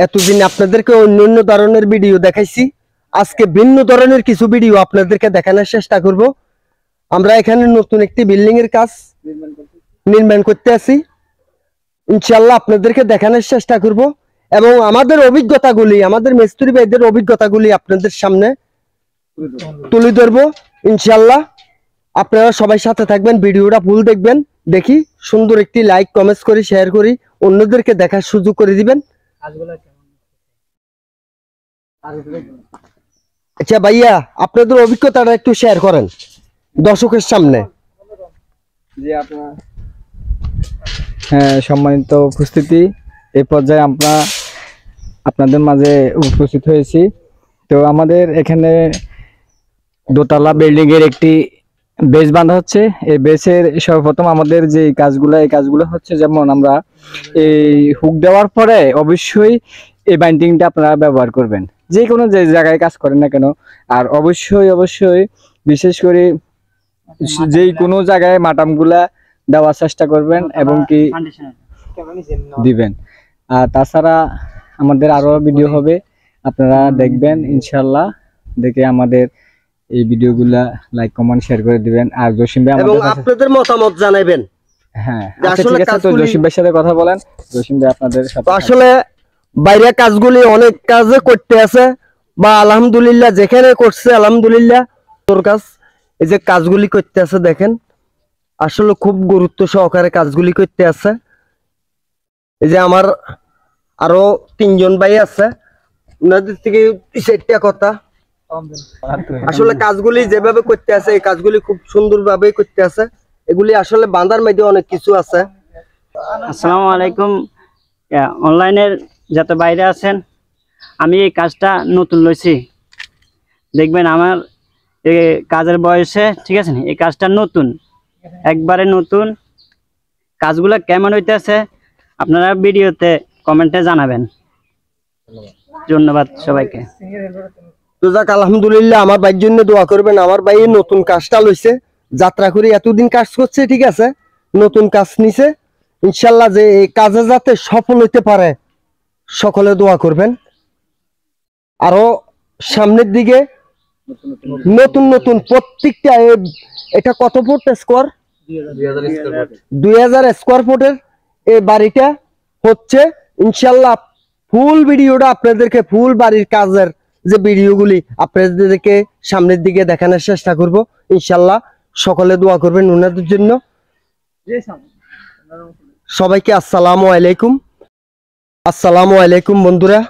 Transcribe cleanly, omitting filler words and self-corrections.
এতদিন আপনাদেরকে অন্য ধরনের ভিডিও দেখাইছি, আজকে ভিন্ন ধরনের কিছু ভিডিও আপনাদেরকে দেখানোর চেষ্টা করব। আমরা এখানে নতুন একটি বিল্ডিং এর কাজ নির্মাণ করতে আছি, ইনশাআল্লাহ আপনাদেরকে দেখানোর চেষ্টা করব এবং আমাদের অভিজ্ঞতাগুলি, আমাদের মিস্ত্রি ভাইদের অভিজ্ঞতাগুলি আপনাদের সামনে তুলে ধরবো ইনশাআল্লাহ। আপনারা সবাই সাথে থাকবেন, ভিডিওটা ফুল দেখবেন। দেখি সুন্দর একটি লাইক কমেন্টস করি, শেয়ার করি, অন্যদেরকে দেখার সুযোগ করে দিবেন। আচ্ছা ভাইয়া, আপনাদের অভিজ্ঞতাটা একটু শেয়ার করেন দর্শকের সামনে। হ্যাঁ, সম্মানিত উপস্থিতি, এই পর্যায়ে আমরা আপনাদের মাঝে উপস্থিত হয়েছি। তো আমাদের এখানে দোতলা বিল্ডিং এর একটি বেস বাঁধা হচ্ছে। এই বেসের সর্বপ্রথম আমাদের যে কাজগুলো, এই কাজগুলো হচ্ছে যেমন আমরা এই হুক দেওয়ার পরে অবশ্যই এই বাইন্ডিংটা আপনারা ব্যবহার করবেন, যে কোনো যে জায়গায় কাজ করেন না কেন। আর অবশ্যই বিশেষ করে যে কোনো জায়গায় মাটামগুলা দেওয়ার চেষ্টা করবেন এবং কি দিবেন। আর তাছাড়া আমাদের আরো ভিডিও হবে, আপনারা দেখবেন ইনশাআল্লাহ। দেখে আমাদের এই ভিডিওগুলা লাইক কমেন্ট শেয়ার করে দিবেন। আর জসিম ভাই এবং আপনাদের মতামত জানাবেন। হ্যাঁ, আচ্ছা ঠিক আছে, তো জসিম ভাইয়ের সাথে কথা বলেন। জসিম ভাই আপনাদের সাথে আসলে বাইরে কাজগুলি অনেক কাজে করতে আছে, বা আলহামদুলিল্লাহ যেখানে করছে আলহামদুলিল্লাহ তোর কাজ। এই যে কাজগুলি করতে আছে দেখেন, আসলে খুব গুরুত্ব সহকারে কাজগুলি করতে আছে। এই যে আমার আরো 3 জন ভাই আছে, ওনাদের থেকে 4টা কথা। আসলে কাজগুলি যেভাবে করতে আছে, এই কাজগুলি খুব সুন্দরভাবে করতে আছে। এগুলি আসলে বাঁধার মধ্যে অনেক কিছু আছে। আসসালামু আলাইকুম। অনলাইনের যত বাইরে আছেন, আমি এই কাজটা নতুন লইছি। দেখবেন আমার এই কাজের বয়সে, ঠিক আছে, এই কাজটা নতুন, একবারে নতুন। কাজগুলো কেমন হইতেছে আপনারা ভিডিওতে কমেন্টে জানাবেন। ধন্যবাদ সবাইকে। তো যাক, আলহামদুলিল্লাহ আমার ভাইয়ের জন্য দোয়া করবেন। আমার ভাই নতুন কাজটা লইছে, যাত্রা করে এতদিন কাজ করছে, ঠিক আছে, নতুন কাজ নিছে। ইনশাল্লাহ যে এই কাজে যাতে সফল হইতে পারে, সকলে দোয়া করবেন। আরো সামনের দিকে নতুন প্রত্যেকটা, এটা কত ফুট স্কোয়ার? 2000 স্কোয়ার ফুটের এই বাড়িটা হচ্ছে। ইনশাল্লাহ ফুল ভিডিওটা আপনাদেরকে, ফুল বাড়ির কাজের যে ভিডিওগুলি আপনাদেরকে সামনের দিকে দেখানোর চেষ্টা করব ইনশাল্লাহ। সকলে দোয়া করবেন ওনাদের জন্য। সবাইকে আসসালামু আলাইকুম বন্ধুরা।